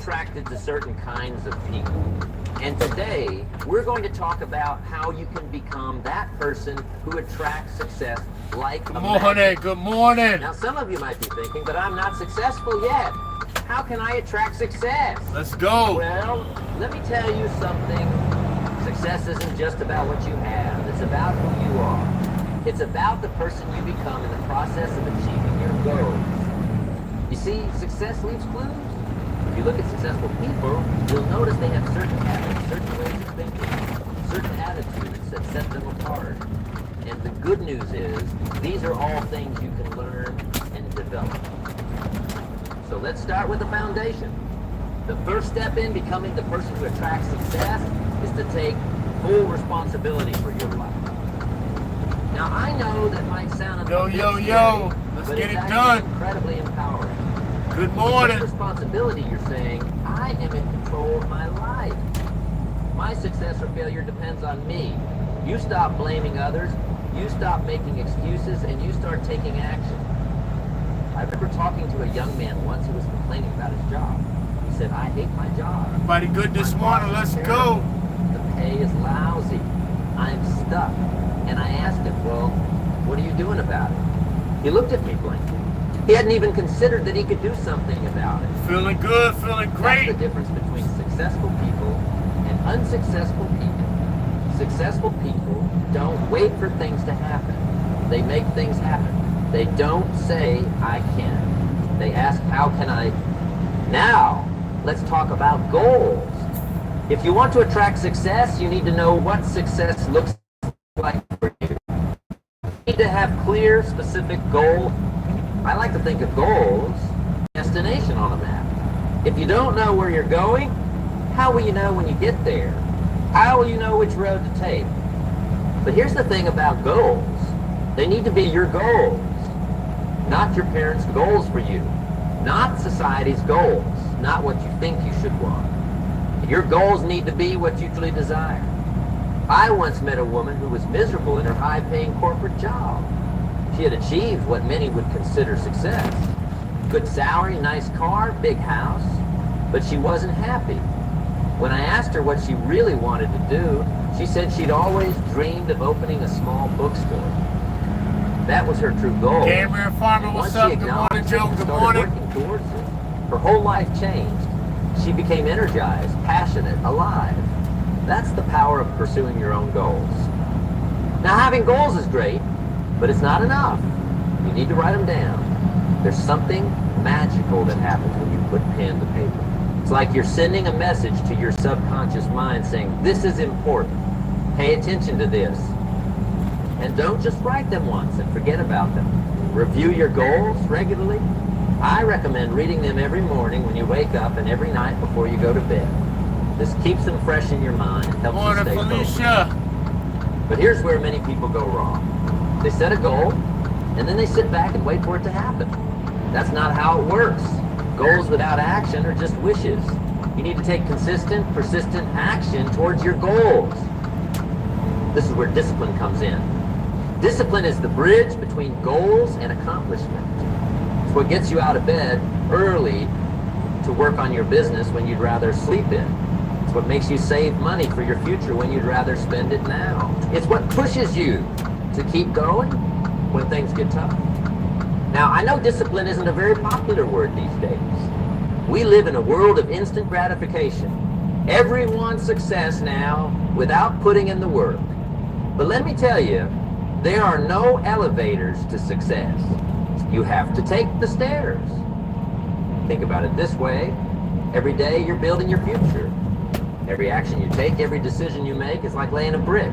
attracted to certain kinds of people. And today, we're going to talk about how you can become that person who attracts success like a magnet. Good morning. Now, some of you might be thinking, but I'm not successful yet. How can I attract success? Let's go. Well, let me tell you something. Success isn't just about what you have. It's about who you are. It's about the person you become in the process of achieving your goals. You see, success leaves clues. If you look at successful people, you'll notice they have certain habits, certain ways of thinking, certain attitudes that set them apart. And the good news is, these are all things you can learn and develop. So let's start with the foundation. The first step in becoming the person who attracts success is to take full responsibility for your life. Now, I know that might sound Yo, let's get it done. Incredibly empowering. Good morning. With responsibility, you're saying, I am in control of my life. My success or failure depends on me. You stop blaming others, you stop making excuses, and you start taking action. I remember talking to a young man once who was complaining about his job. He said, I hate my job. Everybody good this morning? Let's go. The pay is lousy. I'm stuck. And I asked him, well, what are you doing about it? He looked at me blankly. He hadn't even considered that he could do something about it. Feeling good, feeling great. That's the difference between successful people and unsuccessful people. Successful people don't wait for things to happen. They make things happen. They don't say, I can. They ask, how can I? Now, let's talk about goals. If you want to attract success, you need to know what success looks like for you. You need to have clear, specific goals. I like to think of goals as a destination on a map. If you don't know where you're going, how will you know when you get there? How will you know which road to take? But here's the thing about goals. They need to be your goals, not your parents' goals for you, not society's goals, not what you think you should want. Your goals need to be what you truly desire. I once met a woman who was miserable in her high-paying corporate job. She had achieved what many would consider success. Good salary, nice car, big house, but she wasn't happy. When I asked her what she really wanted to do, she said she'd always dreamed of opening a small bookstore. That was her true goal. Gabriel Farmer, what's up? Good morning, Joe. Good morning. Working towards it, her whole life changed. She became energized, passionate, alive. That's the power of pursuing your own goals. Now, having goals is great, but it's not enough. You need to write them down. There's something magical that happens when you put pen to paper. It's like you're sending a message to your subconscious mind saying, this is important. Pay attention to this. And don't just write them once and forget about them. Review your goals regularly. I recommend reading them every morning when you wake up and every night before you go to bed. This keeps them fresh in your mind and helps you stay focused. But here's where many people go wrong. They set a goal, and then they sit back and wait for it to happen. That's not how it works. Goals without action are just wishes. You need to take consistent, persistent action towards your goals. This is where discipline comes in. Discipline is the bridge between goals and accomplishment. It's what gets you out of bed early to work on your business when you'd rather sleep in. It's what makes you save money for your future when you'd rather spend it now. It's what pushes you to keep going when things get tough. Now, I know discipline isn't a very popular word these days. We live in a world of instant gratification. Everyone's success now without putting in the work. But let me tell you, there are no elevators to success. You have to take the stairs. Think about it this way. Every day you're building your future. Every action you take, every decision you make is like laying a brick.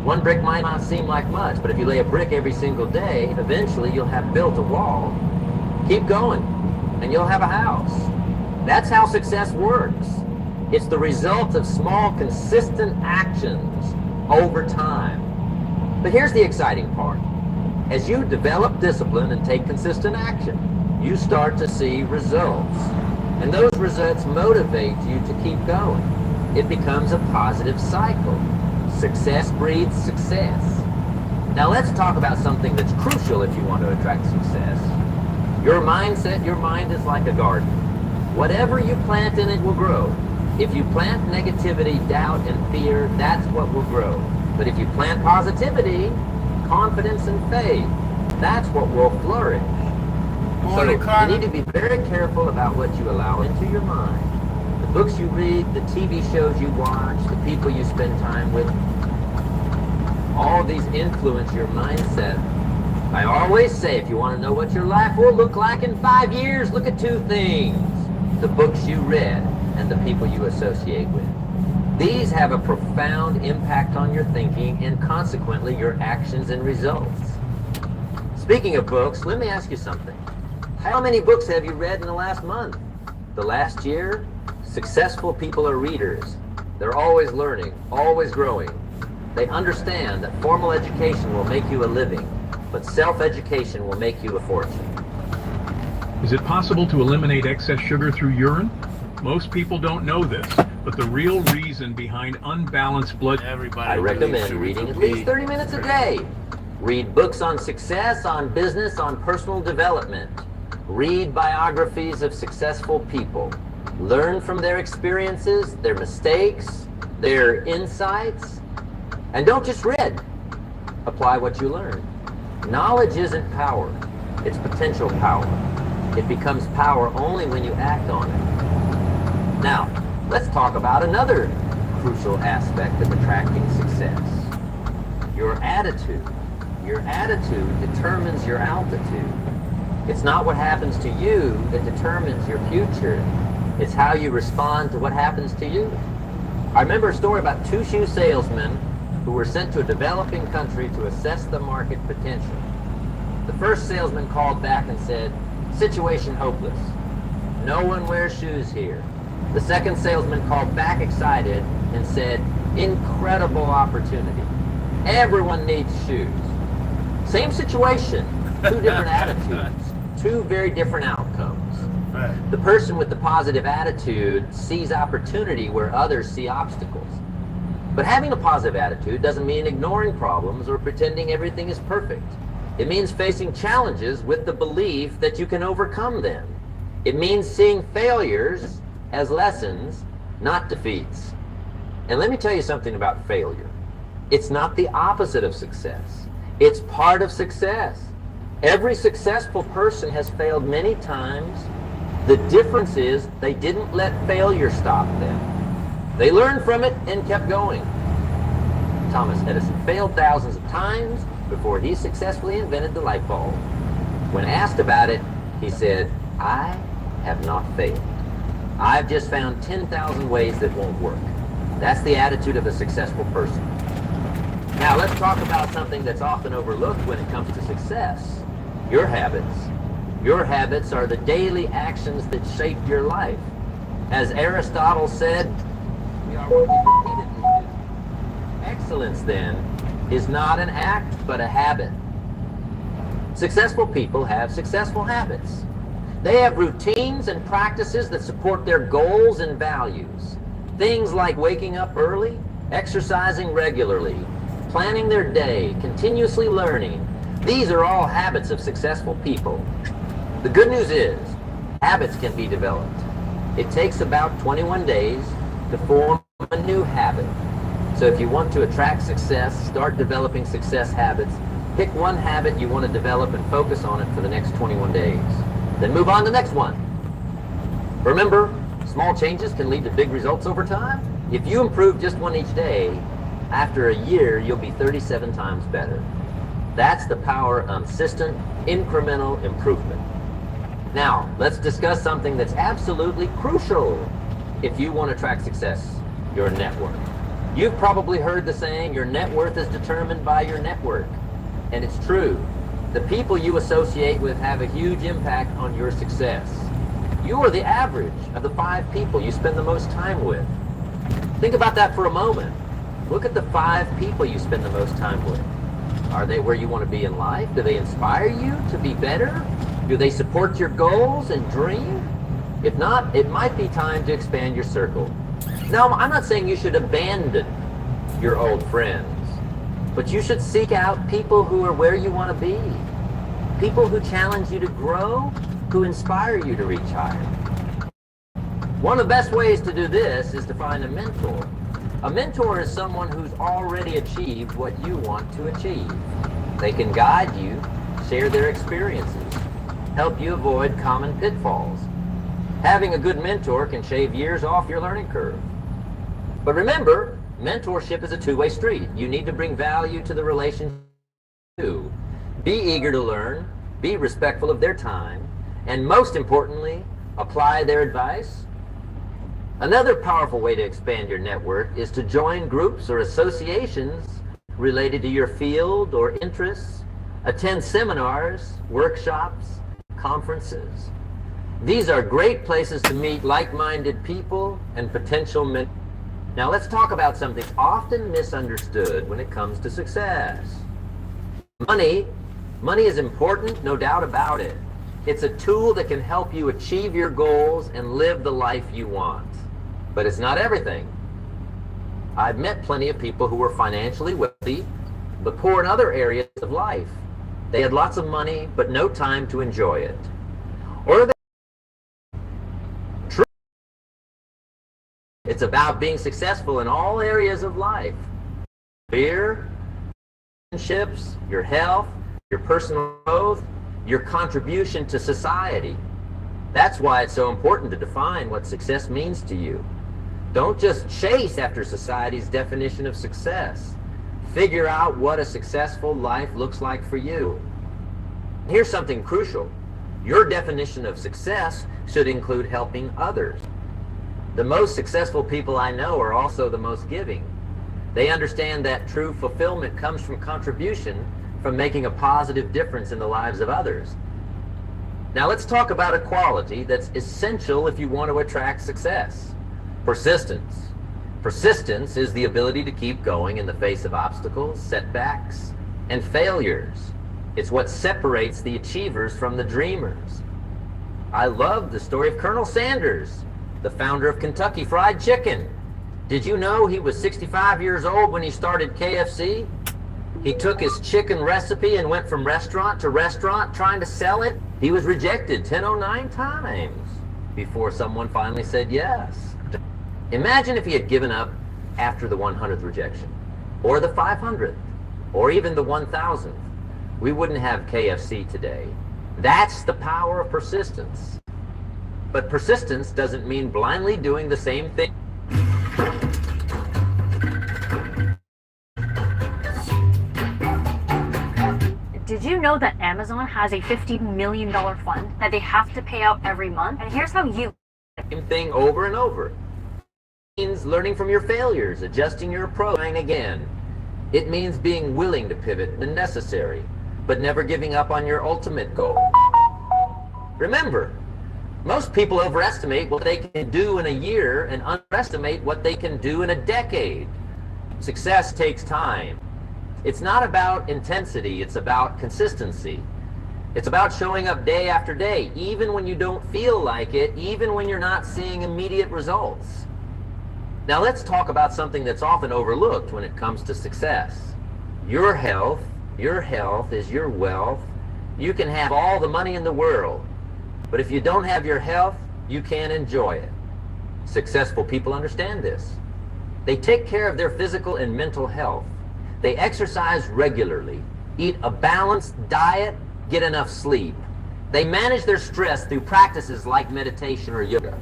One brick might not seem like much, but if you lay a brick every single day, eventually you'll have built a wall. Keep going, and you'll have a house. That's how success works. It's the result of small, consistent actions over time. But here's the exciting part. As you develop discipline and take consistent action, you start to see results. And those results motivate you to keep going. It becomes a positive cycle. Success breeds success. Now let's talk about something that's crucial if you want to attract success. Your mindset, your mind is like a garden. Whatever you plant in it will grow. If you plant negativity, doubt, and fear, that's what will grow. But if you plant positivity, confidence, and faith, that's what will flourish. Morning, So Carter. you need to be very careful about what you allow into your mind. The books you read, the TV shows you watch, the people you spend time with, all these influence your mindset. I always say, if you want to know what your life will look like in 5 years, look at two things: the books you read and the people you associate with. These have a profound impact on your thinking and consequently your actions and results. Speaking of books, let me ask you something. How many books have you read in the last month? The last year? Successful people are readers. They're always learning, always growing. They understand that formal education will make you a living, but self-education will make you a fortune. Is it possible to eliminate excess sugar through urine? Most people don't know this, but the real reason behind unbalanced blood... Everybody I recommend believes reading sugar at could least be 30 minutes a day. Read books on success, on business, on personal development. Read biographies of successful people. Learn from their experiences, their mistakes, their insights. And don't just read. Apply what you learn. Knowledge isn't power. It's potential power. It becomes power only when you act on it. Now, let's talk about another crucial aspect of attracting success. Your attitude. Your attitude determines your altitude. It's not what happens to you that determines your future. It's how you respond to what happens to you. I remember a story about two shoe salesmen who were sent to a developing country to assess the market potential. The first salesman called back and said, "Situation hopeless. No one wears shoes here." The second salesman called back excited and said, "Incredible opportunity. Everyone needs shoes." Same situation, two different attitudes, two very different outcomes. Right. The person with the positive attitude sees opportunity where others see obstacles. But having a positive attitude doesn't mean ignoring problems or pretending everything is perfect. It means facing challenges with the belief that you can overcome them. It means seeing failures as lessons, not defeats. And let me tell you something about failure. It's not the opposite of success. It's part of success. Every successful person has failed many times. The difference is they didn't let failure stop them. They learned from it and kept going. Thomas Edison failed thousands of times before he successfully invented the light bulb. When asked about it, he said, "I have not failed. I've just found 10,000 ways that won't work." That's the attitude of a successful person. Now let's talk about something that's often overlooked when it comes to success. Your habits. Your habits are the daily actions that shape your life. As Aristotle said, we are what we repeatedly do. Excellence, then, is not an act, but a habit. Successful people have successful habits. They have routines and practices that support their goals and values. Things like waking up early, exercising regularly, planning their day, continuously learning. These are all habits of successful people. The good news is, habits can be developed. It takes about 21 days to form a new habit. So if you want to attract success, start developing success habits, pick one habit you want to develop and focus on it for the next 21 days. Then move on to the next one. Remember, small changes can lead to big results over time. If you improve just one each day, after a year, you'll be 37 times better. That's the power of consistent, incremental improvement. Now, let's discuss something that's absolutely crucial if you want to attract success, your network. You've probably heard the saying, your net worth is determined by your network. And it's true. The people you associate with have a huge impact on your success. You are the average of the 5 people you spend the most time with. Think about that for a moment. Look at the 5 people you spend the most time with. Are they where you want to be in life? Do they inspire you to be better? Do they support your goals and dream? If not, it might be time to expand your circle. Now, I'm not saying you should abandon your old friends, but you should seek out people who are where you want to be. People who challenge you to grow, who inspire you to reach higher. One of the best ways to do this is to find a mentor. A mentor is someone who's already achieved what you want to achieve. They can guide you, share their experiences, help you avoid common pitfalls. Having a good mentor can shave years off your learning curve. But remember, mentorship is a two-way street. You need to bring value to the relationship too. Be eager to learn, be respectful of their time, and most importantly, apply their advice. Another powerful way to expand your network is to join groups or associations related to your field or interests, attend seminars, workshops, conferences. These are great places to meet like-minded people and potential mentors. Now let's talk about something often misunderstood when it comes to success. Money is important, no doubt about it. It's a tool that can help you achieve your goals and live the life you want. But it's not everything. I've met plenty of people who were financially wealthy, but poor in other areas of life. They had lots of money, but no time to enjoy it. Or it's about being successful in all areas of life. Career, relationships, your health, your personal growth, your contribution to society. That's why it's so important to define what success means to you. Don't just chase after society's definition of success. Figure out what a successful life looks like for you. Here's something crucial. Your definition of success should include helping others. The most successful people I know are also the most giving. They understand that true fulfillment comes from contribution, from making a positive difference in the lives of others. Now let's talk about a quality that's essential if you want to attract success. Persistence. Persistence is the ability to keep going in the face of obstacles, setbacks, and failures. It's what separates the achievers from the dreamers. I love the story of Colonel Sanders, the founder of Kentucky Fried Chicken. Did you know he was 65 years old when he started KFC? He took his chicken recipe and went from restaurant to restaurant trying to sell it. He was rejected 1009 times before someone finally said yes. Imagine if he had given up after the 100th rejection, or the 500th, or even the 1000th. We wouldn't have KFC today. That's the power of persistence. But persistence doesn't mean blindly doing the same thing. Did you know that Amazon has a $50 million fund that they have to pay out every month? And here's how you... Same thing over and over. It means learning from your failures, adjusting your approach, trying again. It means being willing to pivot when necessary, but never giving up on your ultimate goal. Remember, most people overestimate what they can do in a year and underestimate what they can do in a decade. Success takes time. It's not about intensity, it's about consistency. It's about showing up day after day, even when you don't feel like it, even when you're not seeing immediate results. Now let's talk about something that's often overlooked when it comes to success. Your health is your wealth. You can have all the money in the world, but if you don't have your health, you can't enjoy it. Successful people understand this. They take care of their physical and mental health. They exercise regularly, eat a balanced diet, get enough sleep. They manage their stress through practices like meditation or yoga.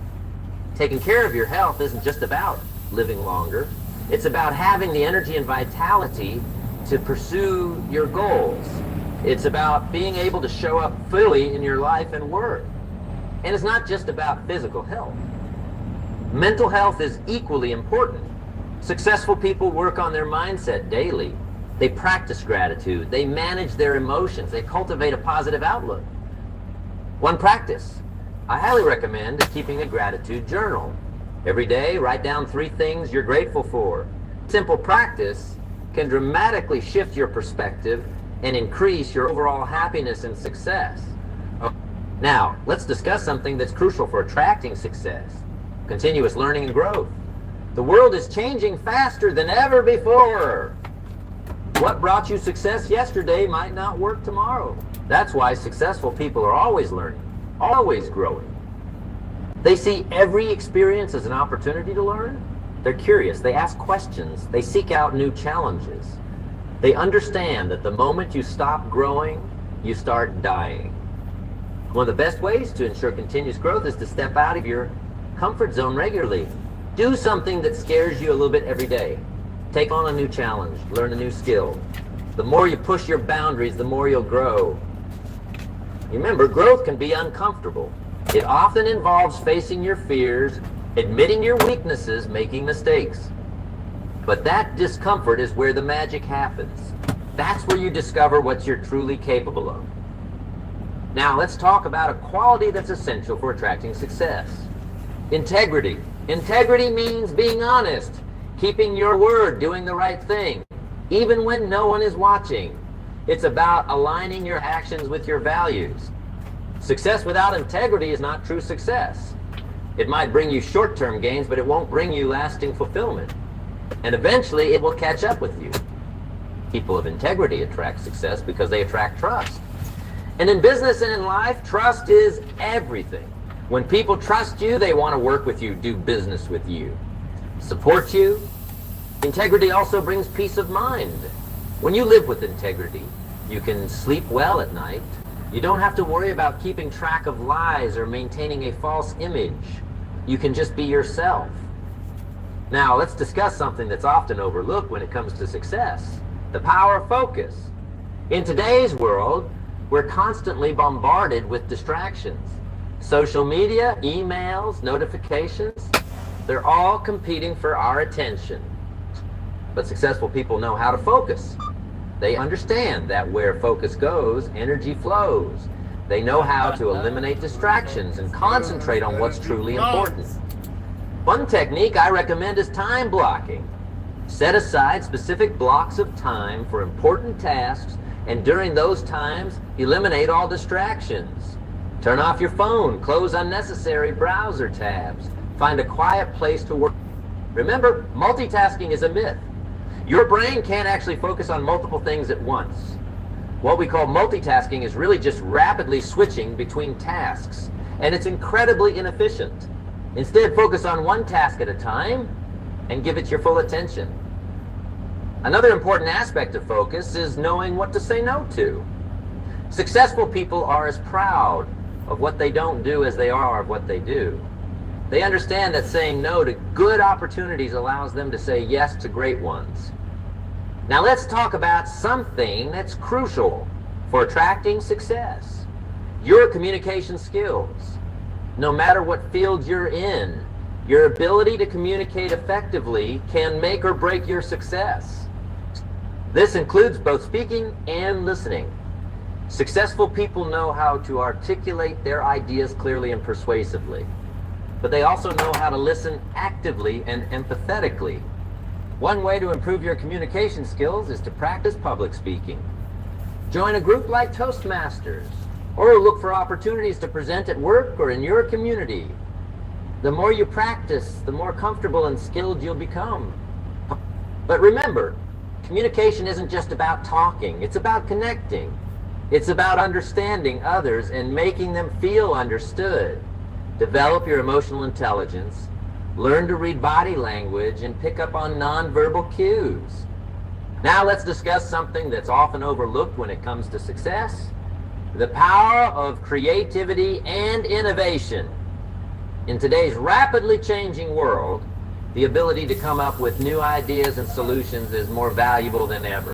Taking care of your health isn't just about living longer. It's about having the energy and vitality to pursue your goals. It's about being able to show up fully in your life and work. And it's not just about physical health. Mental health is equally important. Successful people work on their mindset daily. They practice gratitude. They manage their emotions. They cultivate a positive outlook. One practice I highly recommend is keeping a gratitude journal. Every day, write down 3 things you're grateful for. Simple practice can dramatically shift your perspective and increase your overall happiness and success. Now, let's discuss something that's crucial for attracting success: continuous learning and growth. The world is changing faster than ever before. What brought you success yesterday might not work tomorrow. That's why successful people are always learning, always growing. They see every experience as an opportunity to learn. They're curious, they ask questions, they seek out new challenges. They understand that the moment you stop growing, you start dying. One of the best ways to ensure continuous growth is to step out of your comfort zone regularly. Do something that scares you a little bit every day. Take on a new challenge, learn a new skill. The more you push your boundaries, the more you'll grow. Remember, growth can be uncomfortable. It often involves facing your fears, admitting your weaknesses, making mistakes. But that discomfort is where the magic happens. That's where you discover what you're truly capable of. Now let's talk about a quality that's essential for attracting success. Integrity. Integrity means being honest, keeping your word, doing the right thing, even when no one is watching. It's about aligning your actions with your values. Success without integrity is not true success. It might bring you short-term gains, but it won't bring you lasting fulfillment. And eventually it will catch up with you. People of integrity attract success because they attract trust. And in business and in life, trust is everything. When people trust you, they want to work with you, do business with you, support you. Integrity also brings peace of mind. When you live with integrity, you can sleep well at night. You don't have to worry about keeping track of lies or maintaining a false image. You can just be yourself. Now, let's discuss something that's often overlooked when it comes to success: the power of focus. In today's world, we're constantly bombarded with distractions. Social media, emails, notifications, they're all competing for our attention. But successful people know how to focus. They understand that where focus goes, energy flows. They know how to eliminate distractions and concentrate on what's truly important. One technique I recommend is time blocking. Set aside specific blocks of time for important tasks, and during those times, eliminate all distractions. Turn off your phone, close unnecessary browser tabs, find a quiet place to work. Remember, multitasking is a myth. Your brain can't actually focus on multiple things at once. What we call multitasking is really just rapidly switching between tasks, and it's incredibly inefficient. Instead, focus on one task at a time and give it your full attention. Another important aspect of focus is knowing what to say no to. Successful people are as proud of what they don't do as they are of what they do. They understand that saying no to good opportunities allows them to say yes to great ones. Now let's talk about something that's crucial for attracting success: your communication skills. No matter what field you're in, your ability to communicate effectively can make or break your success. This includes both speaking and listening. Successful people know how to articulate their ideas clearly and persuasively, but they also know how to listen actively and empathetically. One way to improve your communication skills is to practice public speaking. Join a group like Toastmasters, or look for opportunities to present at work or in your community. The more you practice, the more comfortable and skilled you'll become. But remember, communication isn't just about talking, it's about connecting. It's about understanding others and making them feel understood. Develop your emotional intelligence, learn to read body language, and pick up on nonverbal cues. Now let's discuss something that's often overlooked when it comes to success: the power of creativity and innovation. In today's rapidly changing world, the ability to come up with new ideas and solutions is more valuable than ever.